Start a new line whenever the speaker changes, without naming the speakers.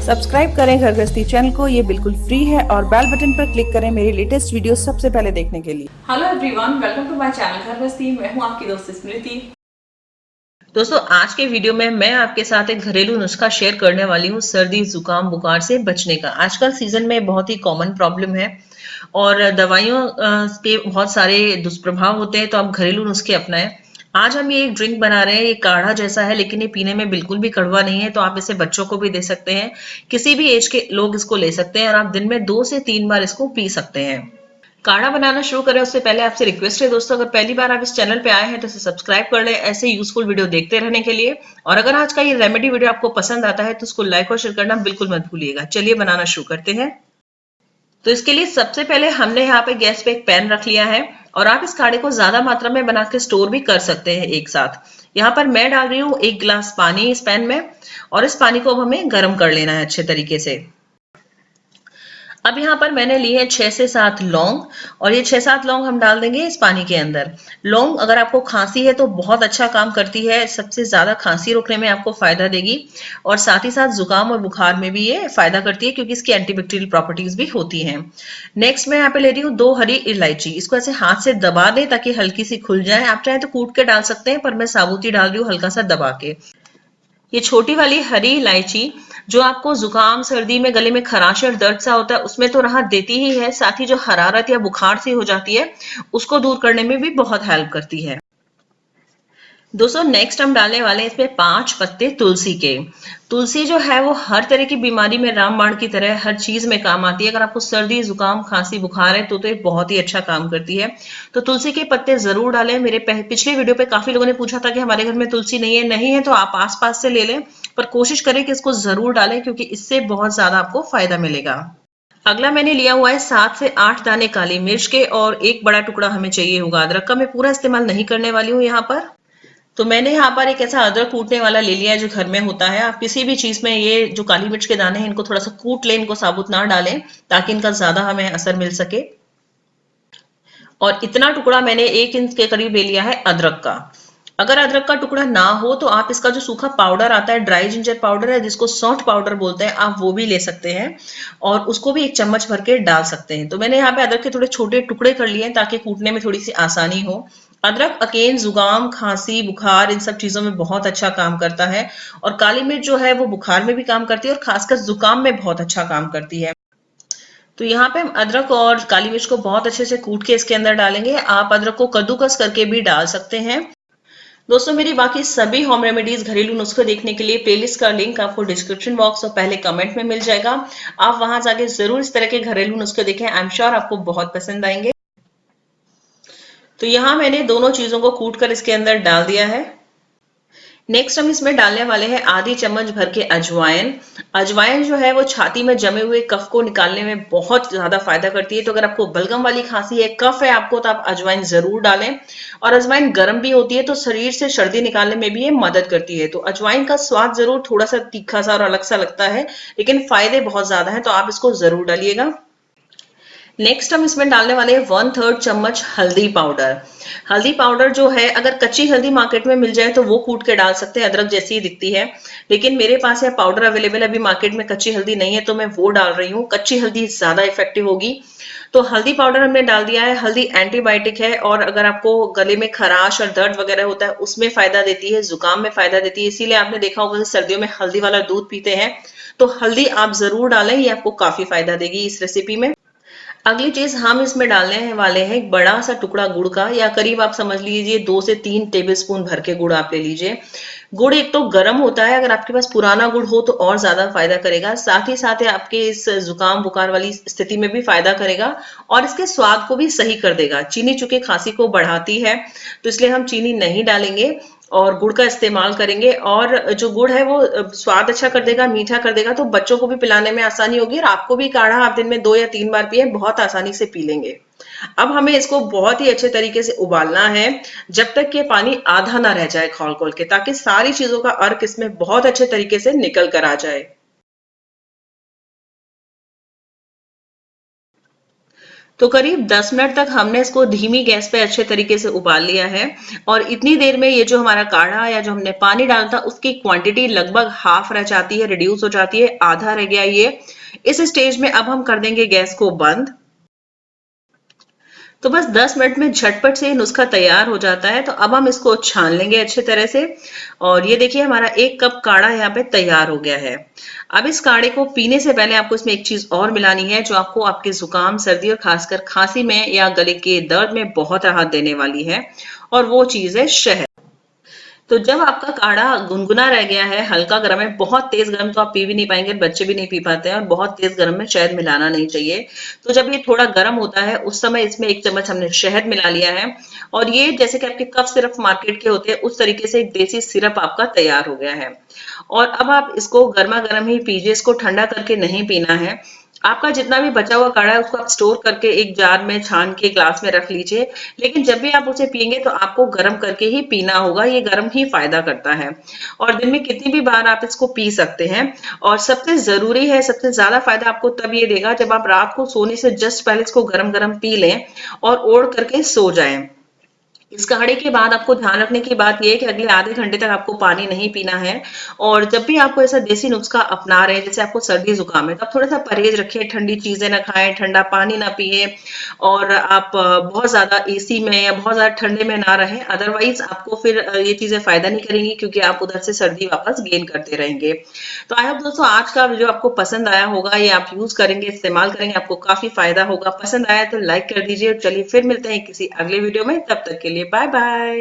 Subscribe करें घर गृहस्थी चैनल को, ये बिल्कुल फ्री है और बेल बटन पर क्लिक करें मेरी लेटेस्ट वीडियो सबसे पहले देखने के लिए।
Hello everyone, welcome to my channel Ghar Grihasthi. मैं हूं आपकी दोस्त स्मृति।
दोस्तों, आज के वीडियो में मैं आपके साथ एक घरेलू नुस्खा शेयर करने वाली हूँ सर्दी जुकाम बुखार से बचने का। आजकल सीजन में बहुत ही कॉमन प्रॉब्लम है और दवाइयों के बहुत सारे दुष्प्रभाव होते हैं, तो आप घरेलू नुस्खे अपनाएं। आज हम ये एक ड्रिंक बना रहे हैं, ये काढ़ा जैसा है लेकिन ये पीने में बिल्कुल भी कड़वा नहीं है, तो आप इसे बच्चों को भी दे सकते हैं, किसी भी एज के लोग इसको ले सकते हैं और आप दिन में 2 से 3 बार इसको पी सकते हैं। काढ़ा बनाना शुरू करें उससे पहले आपसे रिक्वेस्ट है दोस्तों, अगर पहली बार आप इस चैनल पे आए हैं तो इसे सब्सक्राइब कर लें ऐसे यूजफुल वीडियो देखते रहने के लिए। और अगर आज का ये रेमेडी वीडियो आपको पसंद आता है तो उसको लाइक और शेयर करना बिल्कुल मत भूलिएगा। चलिए बनाना शुरू करते हैं। तो इसके लिए सबसे पहले हमने यहाँ पे गैस पे एक पैन रख लिया है और आप इस काढ़े को ज्यादा मात्रा में बना के स्टोर भी कर सकते हैं एक साथ। यहाँ पर मैं डाल रही हूँ 1 गिलास पानी इस पैन में और इस पानी को अब हमें गर्म कर लेना है अच्छे तरीके से। अब यहाँ पर मैंने लिए हैं 6 से 7 लौंग और ये 6-7 लौंग हम डाल देंगे इस पानी के अंदर। लौंग अगर आपको खांसी है तो बहुत अच्छा काम करती है, सबसे ज्यादा खांसी रोकने में आपको फायदा देगी और साथ ही साथ जुकाम और बुखार में भी ये फायदा करती है क्योंकि इसकी एंटीबैक्टीरियल प्रॉपर्टीज भी होती हैं। नेक्स्ट मैं यहाँ पे ले रही हूँ 2 हरी इलायची। इसको ऐसे हाथ से दबा दें ताकि हल्की सी खुल जाए। आप चाहे तो कूट के डाल सकते हैं पर मैं साबुत ही डाल रही हूँ हल्का सा दबा के। ये छोटी वाली हरी इलायची जो आपको जुकाम सर्दी में गले में खराश और दर्द सा होता है उसमें तो राहत देती ही है, साथ ही जो हरारत या बुखार सी हो जाती है उसको दूर करने में भी बहुत हेल्प करती है। दोस्तों, नेक्स्ट हम डालने वाले हैं इसमें 5 पत्ते तुलसी के। तुलसी जो है वो हर तरह की बीमारी में रामबाण की तरह हर चीज में काम आती है। अगर आपको सर्दी जुकाम खांसी बुखार है तो ये बहुत ही अच्छा काम करती है, तो तुलसी के पत्ते जरूर डालें। मेरे पिछले वीडियो पे काफी लोगों ने पूछा था कि हमारे घर में तुलसी नहीं है तो आप आस पास से ले लें, पर कोशिश करें कि इसको जरूर डालें क्योंकि इससे बहुत ज्यादा आपको फायदा मिलेगा। अगला मैंने लिया हुआ है 7 से 8 दाने काली मिर्च के और एक बड़ा टुकड़ा हमें चाहिए होगा अदरक का। मैं पूरा इस्तेमाल नहीं करने वाली हूँ यहाँ पर। तो मैंने यहाँ पर एक ऐसा अदरक कूटने वाला ले लिया है जो घर में होता है। आप किसी भी चीज में ये जो काली मिर्च के दाने हैं इनको थोड़ा सा कूट लें, इनको साबुत ना डालें ताकि इनका ज्यादा हमें असर मिल सके। और इतना टुकड़ा मैंने 1 इंच के करीब ले लिया है अदरक का। अगर अदरक का टुकड़ा ना हो तो आप इसका जो सूखा पाउडर आता है, ड्राई जिंजर पाउडर है जिसको सौंठ पाउडर बोलते हैं, आप वो भी ले सकते हैं और उसको भी 1 चम्मच भर के डाल सकते हैं। तो मैंने यहाँ पे अदरक के थोड़े छोटे टुकड़े कर लिए हैं ताकि कूटने में थोड़ी सी आसानी हो। अदरक अकेन जुकाम खांसी बुखार इन सब चीजों में बहुत अच्छा काम करता है और काली मिर्च जो है वो बुखार में भी काम करती है और खासकर जुकाम में बहुत अच्छा काम करती है। तो यहाँ पे हम अदरक और काली मिर्च को बहुत अच्छे से कूट के इसके अंदर डालेंगे। आप अदरक को कद्दूकस करके भी डाल सकते हैं। दोस्तों, मेरी बाकी सभी होम रेमेडीज घरेलू नुस्खे देखने के लिए प्लेलिस्ट का लिंक आपको डिस्क्रिप्शन बॉक्स और पहले कमेंट में मिल जाएगा। आप वहां जाके जरूर इस तरह के घरेलू नुस्खे देखें, आई एम श्योर आपको बहुत पसंद आएंगे। तो यहाँ मैंने दोनों चीजों को कूट कर इसके अंदर डाल दिया है। नेक्स्ट हम इसमें डालने वाले हैं आधी चम्मच भर के अजवाइन। अजवाइन जो है वो छाती में जमे हुए कफ को निकालने में बहुत ज्यादा फायदा करती है, तो अगर आपको बलगम वाली खांसी है, कफ है आपको, तो आप अजवाइन जरूर डालें। और अजवाइन गर्म भी होती है तो शरीर से सर्दी निकालने में भी ये मदद करती है। तो अजवाइन का स्वाद जरूर थोड़ा सा तीखा सा और अलग सा लगता है लेकिन फायदे बहुत ज्यादा है, तो आप इसको जरूर डालिएगा। नेक्स्ट हम इसमें डालने वाले हैं 1/3 चम्मच हल्दी पाउडर। हल्दी पाउडर जो है अगर कच्ची हल्दी मार्केट में मिल जाए तो वो कूट के डाल सकते हैं, अदरक जैसी ही दिखती है, लेकिन मेरे पास है पाउडर अवेलेबल, अभी मार्केट में कच्ची हल्दी नहीं है तो मैं वो डाल रही हूँ। कच्ची हल्दी ज्यादा इफेक्टिव होगी। तो हल्दी पाउडर हमने डाल दिया है। हल्दी एंटीबायोटिक है और अगर आपको गले में खराश और दर्द वगैरह होता है उसमें फायदा देती है, जुकाम में फायदा देती है, इसीलिए आपने देखा होगा कि सर्दियों में हल्दी वाला दूध पीते हैं। तो हल्दी आप जरूर डालें, ये आपको काफी फायदा देगी इस रेसिपी में। अगली चीज हम इसमें डालने वाले हैं एक बड़ा सा टुकड़ा गुड़ का, या करीब आप समझ लीजिए 2 से 3 टेबलस्पून भर के गुड़ आप ले लीजिए। गुड़ एक तो गर्म होता है, अगर आपके पास पुराना गुड़ हो तो और ज्यादा फायदा करेगा, साथ ही साथ आपके इस जुकाम बुखार वाली स्थिति में भी फायदा करेगा और इसके स्वाद को भी सही कर देगा। चीनी चूंकि खांसी को बढ़ाती है तो इसलिए हम चीनी नहीं डालेंगे और गुड़ का इस्तेमाल करेंगे। और जो गुड़ है वो स्वाद अच्छा कर देगा, मीठा कर देगा, तो बच्चों को भी पिलाने में आसानी होगी और आपको भी काढ़ा आप दिन में 2 या 3 बार पिए, बहुत आसानी से पी लेंगे। अब हमें इसको बहुत ही अच्छे तरीके से उबालना है जब तक कि पानी आधा ना रह जाए खौल खौल के, ताकि सारी चीजों का अर्क इसमें बहुत अच्छे तरीके से निकल कर आ जाए। तो करीब 10 मिनट तक हमने इसको धीमी गैस पे अच्छे तरीके से उबाल लिया है और इतनी देर में ये जो हमारा काढ़ा या जो हमने पानी डाला था उसकी क्वांटिटी लगभग हाफ रह जाती है, रिड्यूस हो जाती है, आधा रह गया ये। इस स्टेज में अब हम कर देंगे गैस को बंद। तो बस 10 मिनट में झटपट से नुस्खा तैयार हो जाता है। तो अब हम इसको छान लेंगे अच्छे तरह से और ये देखिए हमारा 1 कप काढ़ा यहाँ पे तैयार हो गया है। अब इस काढ़े को पीने से पहले आपको इसमें एक चीज और मिलानी है जो आपको आपके जुकाम, सर्दी और खासकर खांसी में या गले के दर्द में बहुत राहत देने वाली है और वो चीज है शहद। तो जब आपका काढ़ा गुनगुना रह गया है, हल्का गर्म है, बहुत तेज गर्म तो आप पी भी नहीं पाएंगे, बच्चे भी नहीं पी पाते हैं और बहुत तेज गर्म में शहद मिलाना नहीं चाहिए। तो जब ये थोड़ा गर्म होता है उस समय इसमें 1 चम्मच हमने शहद मिला लिया है और ये जैसे कि आपके कफ सिरप मार्केट के होते हैं उस तरीके से एक देसी सिरप आपका तैयार हो गया है। और अब आप इसको गर्मा गर्म ही पीजिए, इसको ठंडा करके नहीं पीना है। आपका जितना भी बचा हुआ काढ़ा है उसको आप स्टोर करके एक जार में छान के ग्लास में रख लीजिए, लेकिन जब भी आप उसे पिएंगे तो आपको गर्म करके ही पीना होगा, ये गर्म ही फायदा करता है। और दिन में कितनी भी बार आप इसको पी सकते हैं। और सबसे जरूरी है, सबसे ज्यादा फायदा आपको तब ये देगा जब आप रात को सोने से जस्ट पहले इसको गरम गरम पी लें और ओढ़ करके सो जाएं। इस काढ़े के बाद आपको ध्यान रखने की बात यह है कि अगले आधे घंटे तक आपको पानी नहीं पीना है। और जब भी आपको ऐसा देसी नुस्खा अपना रहे हैं, जैसे आपको सर्दी जुकाम है, तो आप थोड़ा सा परहेज रखिए, ठंडी चीजें ना खाएं, ठंडा पानी ना पिए और आप बहुत ज्यादा एसी में या बहुत ज्यादा ठंडे में ना रहें। अदरवाइज आपको फिर ये चीजें फायदा नहीं करेंगी क्योंकि आप उधर से सर्दी वापस गेन करते रहेंगे। तो आई होप दोस्तों आज का वीडियो आपको पसंद आया होगा, ये आप यूज करेंगे, इस्तेमाल करेंगे, आपको काफी फायदा होगा। पसंद आया तो लाइक कर दीजिए। चलिए फिर मिलते हैं किसी अगले वीडियो में, तब तक के लिए बाय बाय।